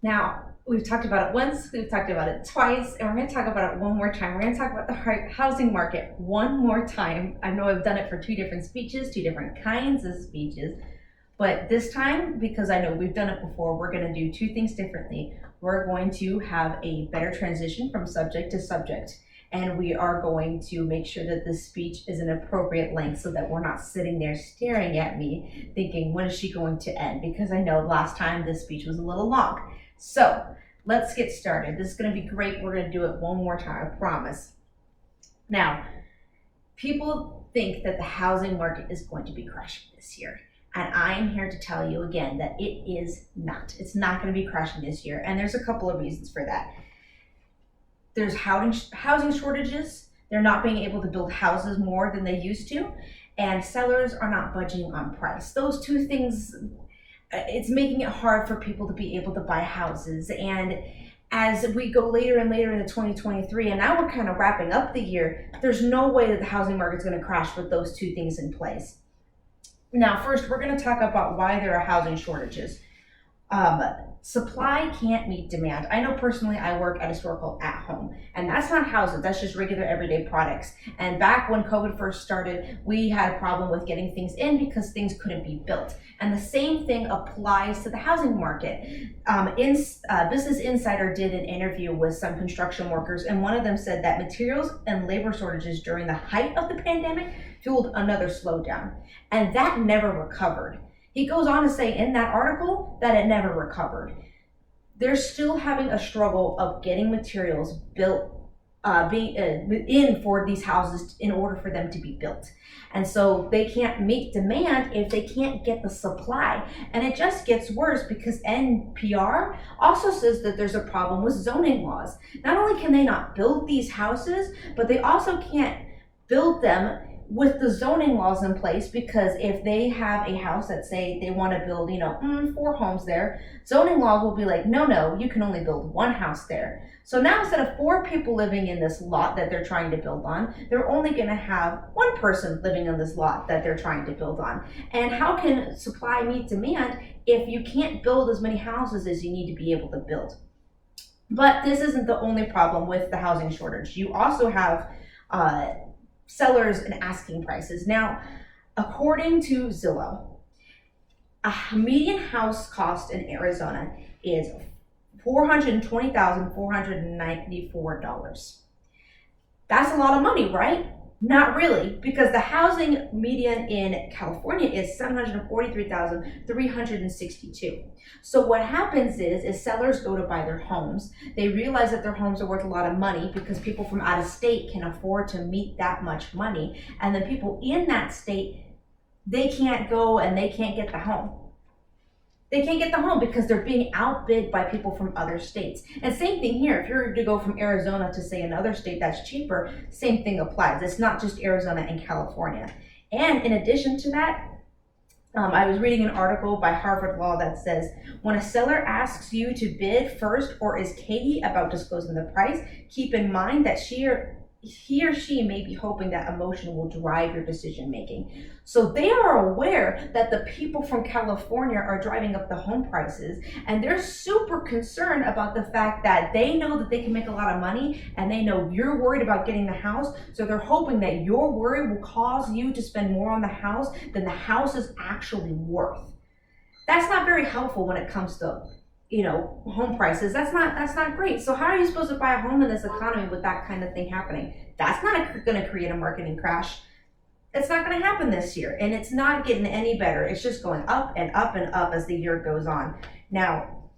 Now, we've talked about it once, we've talked about it twice, and we're going to talk about it one more time. We're going to talk about the housing market one more time. I know I've done it for two different speeches, two different kinds of speeches, but this time, because I know we've done it before, we're going to do two things differently. We're going to have a better transition from subject to subject, and we are going to make sure that this speech is an appropriate length so that we're not sitting there staring at me thinking, when is she going to end? Because I know last time this speech was a little long. So let's get started. This is going to be great. We're going to do it one more time, I promise. Now, people think that the housing market is going to be crashing this year. And I am here to tell you again that it is not. It's not going to be crashing this year. And there's a couple of reasons for that. There's housing shortages. They're not being able to build houses more than they used to. And sellers are not budging on price. Those two things, it's making it hard for people to be able to buy houses. And as we go later and later into 2023, and now we're kind of wrapping up the year, there's no way that the housing market's going to crash with those two things in place. Now, first, we're going to talk about why there are housing shortages. Supply can't meet demand. I know personally I work at a store called At Home, and that's not houses, that's just regular everyday products. And back when COVID first started, we had a problem with getting things in because things couldn't be built. And the same thing applies to the housing market. Business Insider did an interview with some construction workers, and one of them said that materials and labor shortages during the height of the pandemic fueled another slowdown, and that never recovered. He goes on to say in that article that it never recovered. They're still having a struggle of getting materials built, in for these houses in order for them to be built. And so they can't meet demand if they can't get the supply. And it just gets worse because NPR also says that there's a problem with zoning laws. Not only can they not build these houses, but they also can't build them with the zoning laws in place, because if they have a house that say they want to build, 4 homes there, zoning laws will be like, no, you can only build 1 house there. So now instead of 4 people living in this lot that they're trying to build on, they're only going to have 1 person living in this lot that they're trying to build on. And how can supply meet demand if you can't build as many houses as you need to be able to build? But this isn't the only problem with the housing shortage. You also have sellers and asking prices. Now, according to Zillow, a median house cost in Arizona is $420,494. That's a lot of money, right? Not really, because the housing median in California is $743,362. So what happens is sellers go to buy their homes. They realize that their homes are worth a lot of money because people from out of state can afford to meet that much money. And the people in that state, they can't go and they can't get the home. They can't get the home because they're being outbid by people from other states. And same thing here. If you're to go from Arizona to say another state that's cheaper, same thing applies. It's not just Arizona and California. And in addition to that, I was reading an article by Harvard Law that says, when a seller asks you to bid first or is cagey about disclosing the price, keep in mind that he or she may be hoping that emotion will drive your decision making. So they are aware that the people from California are driving up the home prices, and they're super concerned about the fact that they know that they can make a lot of money, and they know you're worried about getting the house, so they're hoping that your worry will cause you to spend more on the house than the house is actually worth. That's not very helpful when it comes to home prices. That's not great. So how are you supposed to buy a home in this economy with that kind of thing happening? That's not going to create a marketing crash. It's not going to happen this year, and it's not getting any better. It's just going up and up and up as the year goes on. Now,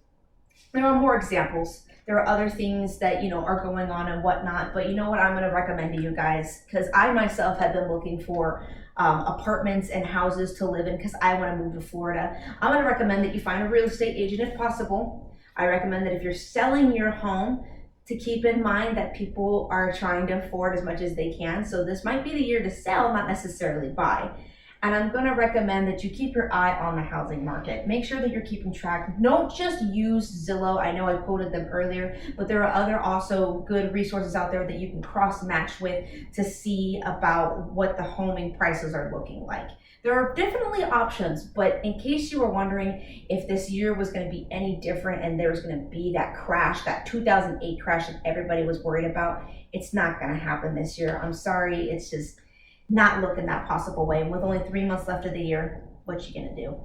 there are more examples. There are other things that are going on and whatnot, but you know what I'm going to recommend to you guys, because I myself have been looking for apartments and houses to live in because I want to move to Florida. I'm going to recommend that you find a real estate agent if possible. I recommend that if you're selling your home, to keep in mind that people are trying to afford as much as they can. So this might be the year to sell, not necessarily buy. And I'm going to recommend that you keep your eye on the housing market. Make sure that you're keeping track. Don't just use Zillow. I know I quoted them earlier, but there are other also good resources out there that you can cross match with to see about what the homing prices are looking like. There are definitely options, but in case you were wondering if this year was going to be any different and there was going to be that crash, that 2008 crash that everybody was worried about, it's not going to happen this year. I'm sorry, it's just not looking that possible way. And with only 3 months left of the year, what you gonna do?